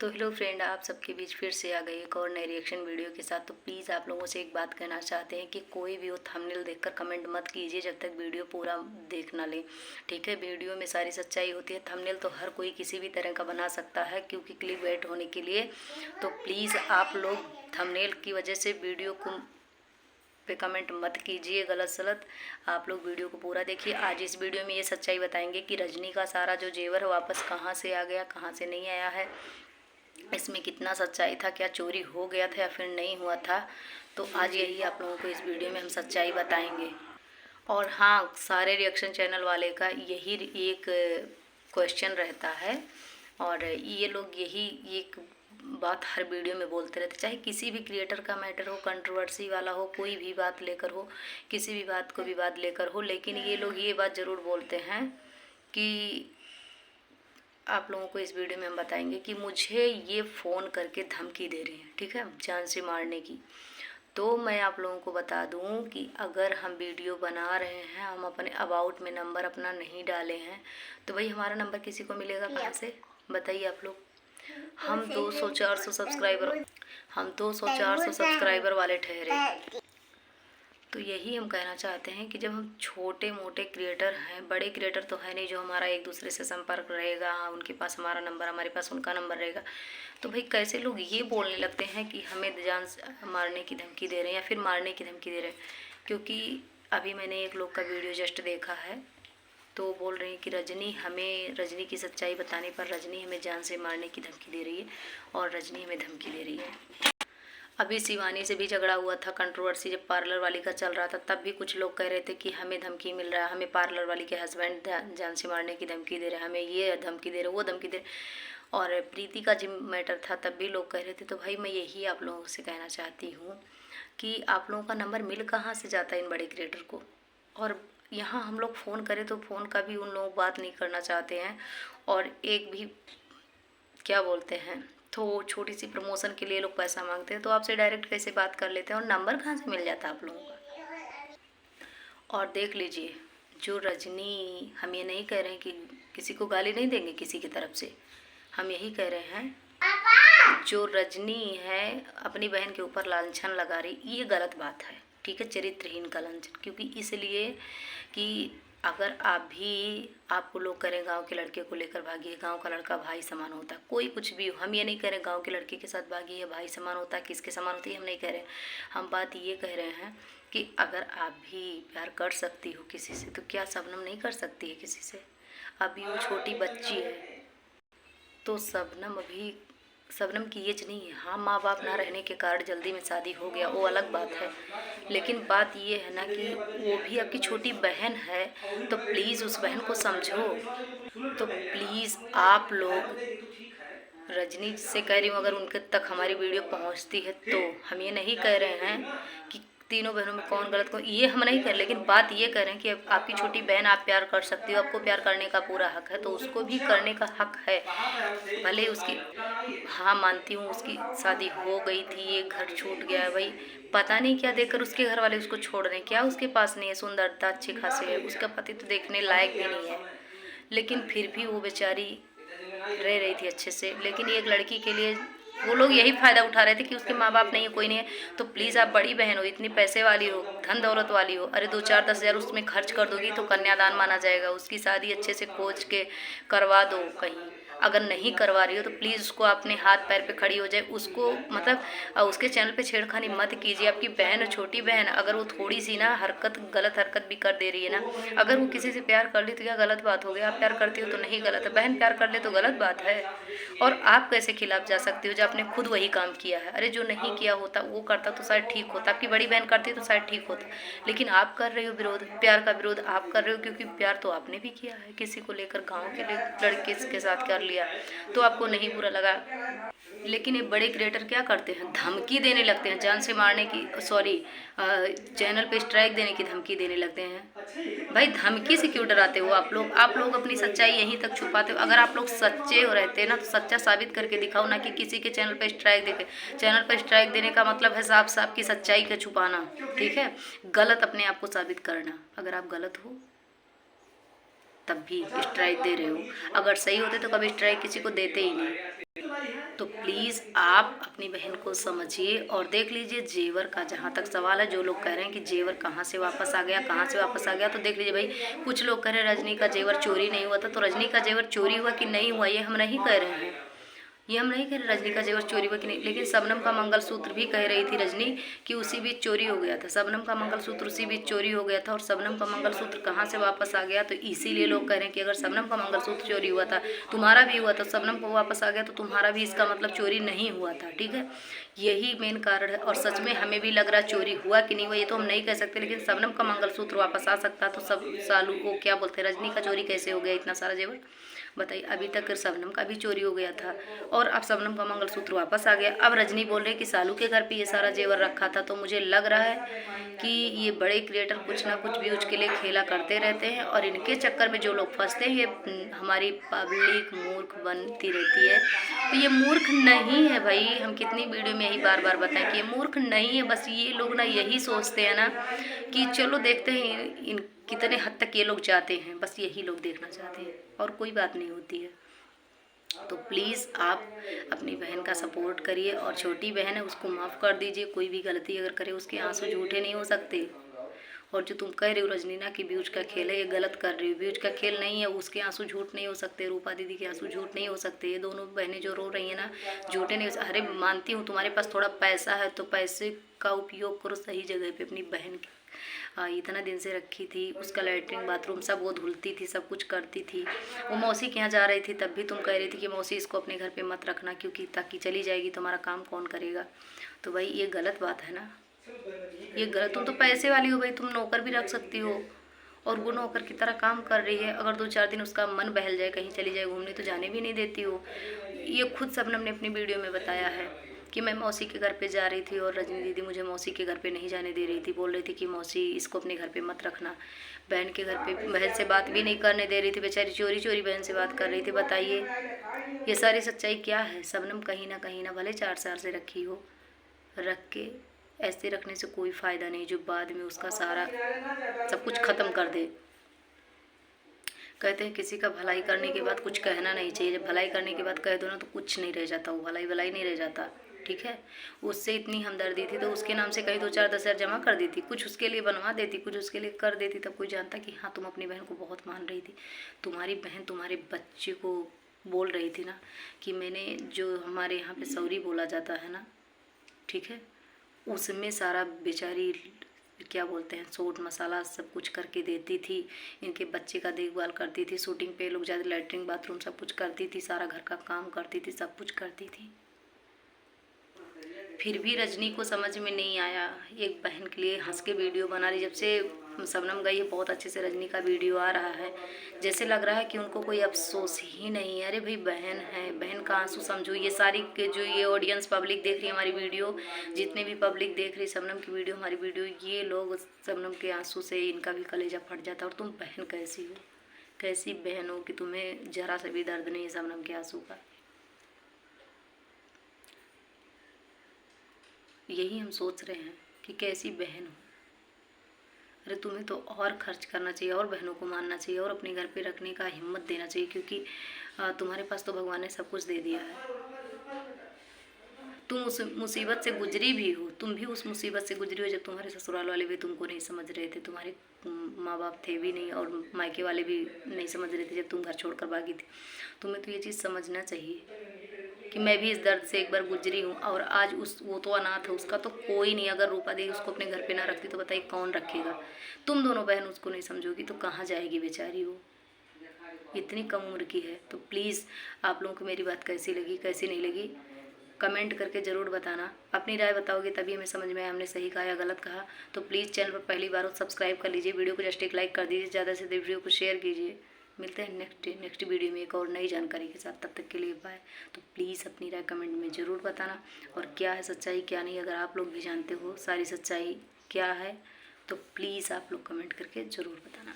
तो hello friend, आप सबके बीच फिर से आ गई एक और नई रिएक्शन वीडियो के साथ। तो प्लीज़ आप लोगों से एक बात कहना चाहते हैं कि कोई भी वो थंबनेल देखकर कमेंट मत कीजिए जब तक वीडियो पूरा देख ना ले। ठीक है, वीडियो में सारी सच्चाई होती है। थंबनेल तो हर कोई किसी भी तरह का बना सकता है क्योंकि क्लिक बैट होने के लिए। तो प्लीज़ आप लोग थंबनेल की वजह से वीडियो को पे कमेंट मत कीजिए गलत सलत। आप लोग वीडियो को पूरा देखिए। आज इस वीडियो में ये सच्चाई बताएंगे कि रजनी का सारा जो जेवर है वापस कहाँ से आ गया, कहाँ से नहीं आया है, इसमें कितना सच्चाई था, क्या चोरी हो गया था या फिर नहीं हुआ था। तो आज यही आप लोगों को इस वीडियो में हम सच्चाई बताएंगे। और हाँ, सारे रिएक्शन चैनल वाले का यही एक क्वेश्चन रहता है और ये लोग यही एक बात हर वीडियो में बोलते रहते, चाहे किसी भी क्रिएटर का मैटर हो, कंट्रोवर्सी वाला हो, कोई भी बात लेकर हो, किसी भी बात को विवाद लेकर हो, लेकिन ये लोग ये बात ज़रूर बोलते हैं कि आप लोगों को इस वीडियो में हम बताएंगे कि मुझे ये फ़ोन करके धमकी दे रहे हैं, ठीक है, जान से मारने की। तो मैं आप लोगों को बता दूं कि अगर हम वीडियो बना रहे हैं, हम अपने अबाउट में नंबर अपना नहीं डाले हैं, तो भाई हमारा नंबर किसी को मिलेगा कहाँ से, बताइए आप लोग। हम 200-400 सब्सक्राइबर वाले ठहरे। तो यही हम कहना चाहते हैं कि जब हम छोटे मोटे क्रिएटर हैं, बड़े क्रिएटर तो है नहीं जो हमारा एक दूसरे से संपर्क रहेगा, हाँ उनके पास हमारा नंबर, हमारे पास उनका नंबर रहेगा, तो भाई कैसे लोग ये बोलने लगते हैं कि हमें जान मारने की धमकी दे रहे हैं या फिर मारने की धमकी दे रहे हैं। क्योंकि अभी मैंने एक लोग का वीडियो जस्ट देखा है, तो बोल रहे हैं कि रजनी की सच्चाई बताने पर रजनी हमें जान से मारने की धमकी दे रही है और रजनी हमें धमकी दे रही है। अभी शिवानी से भी झगड़ा हुआ था, कंट्रोवर्सी जब पार्लर वाली का चल रहा था, तब भी कुछ लोग कह रहे थे कि हमें धमकी मिल रहा है, हमें पार्लर वाली के हस्बैंड जान से मारने की धमकी दे रहे हैं, हमें ये धमकी दे रहे, वो धमकी दे रहे। और प्रीति का जिम मैटर था, तब भी लोग कह रहे थे। तो भाई मैं यही आप लोगों से कहना चाहती हूँ कि आप लोगों का नंबर मिल कहाँ से जाता है इन बड़े क्रिएटर को। और यहाँ हम लोग फ़ोन करें तो फ़ोन का भी उन लोग बात नहीं करना चाहते हैं, और एक भी क्या बोलते हैं, तो छोटी सी प्रमोशन के लिए लोग पैसा मांगते हैं, तो आपसे डायरेक्ट कैसे बात कर लेते हैं और नंबर कहाँ से मिल जाता है आप लोगों का। और देख लीजिए, जो रजनी, हम ये नहीं कह रहे हैं कि किसी को गाली नहीं देंगे किसी की तरफ से, हम यही कह रहे हैं जो रजनी है अपनी बहन के ऊपर लांछन लगा रही, ये गलत बात है, ठीक है, चरित्रहीन का लांछन। क्योंकि इसलिए कि अगर आपको लोग करें गांव के लड़के को लेकर भागिए, गांव का लड़का भाई समान होता है, कोई कुछ भी हो, हम ये नहीं कह रहे गांव के लड़के के साथ भागिए, भाई समान होता है, किसके समान होती है, हम नहीं कह रहे। हम बात ये कह रहे हैं कि अगर आप भी प्यार कर सकती हो किसी से, तो क्या शबनम नहीं कर सकती है किसी से। अभी वो छोटी बच्ची है, तो शबनम की एज नहीं है। हाँ, माँ बाप ना रहने के कारण जल्दी में शादी हो गया, वो अलग बात है, लेकिन बात ये है ना कि वो भी आपकी छोटी बहन है, तो प्लीज़ उस बहन को समझो। तो प्लीज़ आप लोग, रजनी से कह रही हूँ, अगर उनके तक हमारी वीडियो पहुँचती है तो हम ये नहीं कह रहे हैं कि तीनों बहनों में कौन गलत, कौन, ये हम नहीं कह रहे, लेकिन बात ये कह रहे हैं कि आपकी छोटी बहन, आप प्यार कर सकती हो, आपको प्यार करने का पूरा हक है, तो उसको भी करने का हक है। भले उसकी, हाँ मानती हूँ उसकी शादी हो गई थी, ये घर छूट गया है, भाई पता नहीं क्या देकर उसके घर वाले उसको छोड़ रहे हैं, क्या उसके पास नहीं है, सुंदरता अच्छी खासी है, उसका पति तो देखने लायक भी नहीं है, लेकिन फिर भी वो बेचारी रह रही थी अच्छे से। लेकिन एक लड़की के लिए वो लोग यही फ़ायदा उठा रहे थे कि उसके माँ बाप नहीं है, कोई नहीं है, तो प्लीज़ आप बड़ी बहन हो, इतनी पैसे वाली हो, धन दौलत वाली हो, अरे 2-4-10 हज़ार उसमें खर्च कर दोगी तो कन्यादान माना जाएगा, उसकी शादी अच्छे से खोज के करवा दो कहीं। अगर नहीं करवा रही हो तो प्लीज़ उसको अपने हाथ पैर पे खड़ी हो जाए, उसको मतलब उसके चैनल पे छेड़खानी मत कीजिए। आपकी बहन, छोटी बहन, अगर वो थोड़ी सी ना गलत हरकत भी कर दे रही है ना, अगर वो किसी से प्यार कर ली तो क्या गलत बात हो गया। आप प्यार करती हो तो नहीं गलत है, बहन प्यार कर ले तो गलत बात है। और आप कैसे खिलाफ जा सकती हो जब आपने खुद वही काम किया है। अरे जो नहीं किया होता वो करता तो शायद ठीक होता, आपकी बड़ी बहन करती तो शायद ठीक होता, लेकिन आप कर रहे हो विरोध, प्यार का विरोध आप कर रहे हो, क्योंकि प्यार तो आपने भी किया है, किसी को लेकर गाँव के लड़के के साथ कर लिया तो आपको नहीं बुरा लगा। लेकिन ये बड़े क्रिएटर क्या करते हैं, धमकी देने लगते हैं, जान से मारने की, सॉरी चैनल पे स्ट्राइक देने की धमकी देने लगते हैं। भाई धमकी से क्यों डराते हो आप लोग। आप लोग अपनी सच्चाई यहीं तक छुपाते हो। अगर आप लोग सच्चे हो रहते ना तो सच्चा साबित करके दिखाओ, ना कि किसी के चैनल पे स्ट्राइक देके। चैनल पर स्ट्राइक देने का मतलब है साफ साफ की सच्चाई का छुपाना, ठीक है, गलत अपने आप को साबित करना। अगर आप गलत हो तब भी स्ट्राइक दे रहे हो, अगर सही होते तो कभी स्ट्राइक किसी को देते ही नहीं। तो प्लीज़ आप अपनी बहन को समझिए और देख लीजिए जेवर का जहाँ तक सवाल है। जो लोग कह रहे हैं कि जेवर कहाँ से वापस आ गया, कहाँ से वापस आ गया, तो देख लीजिए भाई, कुछ लोग कह रहे हैं रजनी का जेवर चोरी नहीं हुआ था, तो रजनी का जेवर चोरी हुआ कि नहीं हुआ ये हम नहीं कह रहे हैं, ये हम नहीं कह रहे रजनी का जेवर चोरी हुआ कि नहीं, लेकिन शबनम का मंगलसूत्र भी कह रही थी रजनी कि उसी बीच चोरी हो गया था। शबनम का मंगलसूत्र उसी बीच चोरी हो गया था और शबनम का मंगलसूत्र कहाँ से वापस आ गया, तो इसीलिए लोग कह रहे हैं कि अगर शबनम का मंगलसूत्र चोरी हुआ था, तुम्हारा भी हुआ था, शबनम को वापस आ गया तो तुम्हारा भी, इसका मतलब चोरी नहीं हुआ था। ठीक है, यही मेन कारण है। और सच में हमें भी लग रहा चोरी हुआ कि नहीं हुआ ये तो हम नहीं कह सकते, लेकिन शबनम का मंगलसूत्र वापस आ सकता, तो सब सालू वो क्या बोलते हैं, रजनी का चोरी कैसे हो गया इतना सारा जेवर, बताइए। अभी तक शबनम का भी चोरी हो गया था और अब शबनम का मंगलसूत्र वापस आ गया। अब रजनी बोल रहे कि सालू के घर पे ये सारा जेवर रखा था, तो मुझे लग रहा है कि ये बड़े क्रिएटर कुछ ना कुछ व्यूज के लिए खेला करते रहते हैं और इनके चक्कर में जो लोग फंसते हैं, ये हमारी पब्लिक मूर्ख बनती रहती है। तो ये मूर्ख नहीं है भाई, हम कितनी वीडियो में यही बार बार बताएं कि ये मूर्ख नहीं है। बस ये लोग ना यही सोचते हैं ना कि चलो देखते हैं इन कितने हद तक ये लोग जाते हैं, बस यही लोग देखना चाहते हैं और कोई बात नहीं होती है। तो प्लीज़ आप अपनी बहन का सपोर्ट करिए और छोटी बहन है उसको माफ़ कर दीजिए। कोई भी गलती अगर करे उसके आंसू झूठे नहीं हो सकते। और जो तुम कह रहे हो रजनीना कि व्यूज का खेल है, ये गलत कर रही हो। व्यूज का खेल नहीं है, उसके आंसू झूठ नहीं हो सकते, रूपा दीदी के आंसू झूठ नहीं हो सकते। ये दोनों बहनें जो रो रही हैं ना, झूठे नहीं हो सकते। अरे मानती हूँ तुम्हारे पास थोड़ा पैसा है तो पैसे का उपयोग करो सही जगह पे। अपनी बहन की इतना दिन से रखी थी, उसका लैट्रिन बाथरूम सब वो धुलती थी, सब कुछ करती थी। वो मौसी के यहाँ जा रही थी तब भी तुम कह रही थी कि मौसी इसको अपने घर पे मत रखना, क्योंकि ताकि चली जाएगी तो हमारा काम कौन करेगा। तो भाई ये गलत बात है ना, ये गलत। तुम तो पैसे वाली हो भाई, तुम नौकर भी रख सकती हो और वो नौकर की तरह काम कर रही है। अगर 2-4 दिन उसका मन बहल जाए, कहीं चली जाए घूमने, तो जाने भी नहीं देती हो। ये खुद शबनम ने अपनी वीडियो में बताया है कि मैं मौसी के घर पे जा रही थी और रजनी दीदी मुझे मौसी के घर पे नहीं जाने दे रही थी, बोल रही थी कि मौसी इसको अपने घर पे मत रखना। बहन के घर पे बहन से बात भी नहीं करने दे रही थी, बेचारी चोरी चोरी बहन से बात कर रही थी। बताइए ये सारी सच्चाई क्या है। शबनम कहीं ना भले 4 साल से रखी हो, रख के ऐसे रखने से कोई फ़ायदा नहीं जो बाद में उसका सारा सब कुछ ख़त्म कर दे। कहते हैं किसी का भलाई करने के बाद कुछ कहना नहीं चाहिए, जब भलाई करने के बाद कह दो ना तो कुछ नहीं रह जाता, वो भलाई नहीं रह जाता। ठीक है, उससे इतनी हमदर्दी थी तो उसके नाम से कहीं 2-4-10 हज़ार जमा कर देती, कुछ उसके लिए बनवा देती, कुछ उसके लिए कर देती, तब कोई जानता कि हाँ तुम अपनी बहन को बहुत मान रही थी। तुम्हारी बहन तुम्हारे बच्चे को बोल रही थी ना कि मैंने जो हमारे यहाँ पे सौरी बोला जाता है ना, ठीक है, उसमें सारा बेचारी क्या बोलते हैं सोट मसाला सब कुछ करके देती थी, इनके बच्चे का देखभाल करती थी, शूटिंग पे लोग जाते, लैट्रिन बाथरूम सब कुछ करती थी, सारा घर का काम करती थी, सब कुछ करती थी। फिर भी रजनी को समझ में नहीं आया। एक बहन के लिए हंस के वीडियो बना रही, जब से शबनम गई है बहुत अच्छे से रजनी का वीडियो आ रहा है, जैसे लग रहा है कि उनको कोई अफसोस ही नहीं है। अरे भाई बहन है, बहन का आंसू समझो। ये सारी के जो ये ऑडियंस पब्लिक देख रही है हमारी वीडियो, जितने भी पब्लिक देख रही शबनम की वीडियो, हमारी वीडियो, ये लोग शबनम के आंसू से इनका भी कलेजा फट जाता है। और तुम बहन कैसी हो, कैसी बहन हो कि तुम्हें जरा सा भी दर्द नहीं है शबनम के आंसू का। यही हम सोच रहे हैं कि कैसी बहन हो। अरे तुम्हें तो और खर्च करना चाहिए और बहनों को मानना चाहिए और अपने घर पे रखने का हिम्मत देना चाहिए, क्योंकि तुम्हारे पास तो भगवान ने सब कुछ दे दिया है। तुम उस मुसीबत से गुजरी भी हो, तुम भी उस मुसीबत से गुजरी हो जब तुम्हारे ससुराल वाले भी तुमको नहीं समझ रहे थे, तुम्हारे माँ बाप थे भी नहीं और मायके वाले भी नहीं समझ रहे थे जब तुम घर छोड़कर भागी थी। तुम्हें तो ये चीज़ समझना चाहिए कि मैं भी इस दर्द से एक बार गुजरी हूँ। और आज वो तो अनाथ है, उसका तो कोई नहीं। अगर रूपा देवी उसको अपने घर पे ना रखती तो बताइए कौन रखेगा। तुम दोनों बहन उसको नहीं समझोगी तो कहाँ जाएगी बेचारी वो, इतनी कम उम्र की है। तो प्लीज़ आप लोगों को मेरी बात कैसी लगी कैसी नहीं लगी कमेंट करके ज़रूर बताना। अपनी राय बताओगे तभी हमें समझ में आए हमने सही कहा या गलत कहा। तो प्लीज़ चैनल पर पहली बार हो सब्सक्राइब कर लीजिए, वीडियो को जस्ट एक लाइक कर दीजिए, ज़्यादा से ज़्यादा वीडियो को शेयर कीजिए। मिलते हैं नेक्स्ट वीडियो में एक और नई जानकारी के साथ, तब तक के लिए बाय। तो प्लीज़ अपनी राय कमेंट में ज़रूर बताना और क्या है सच्चाई क्या नहीं, अगर आप लोग भी जानते हो सारी सच्चाई क्या है तो प्लीज़ आप लोग कमेंट करके ज़रूर बताना।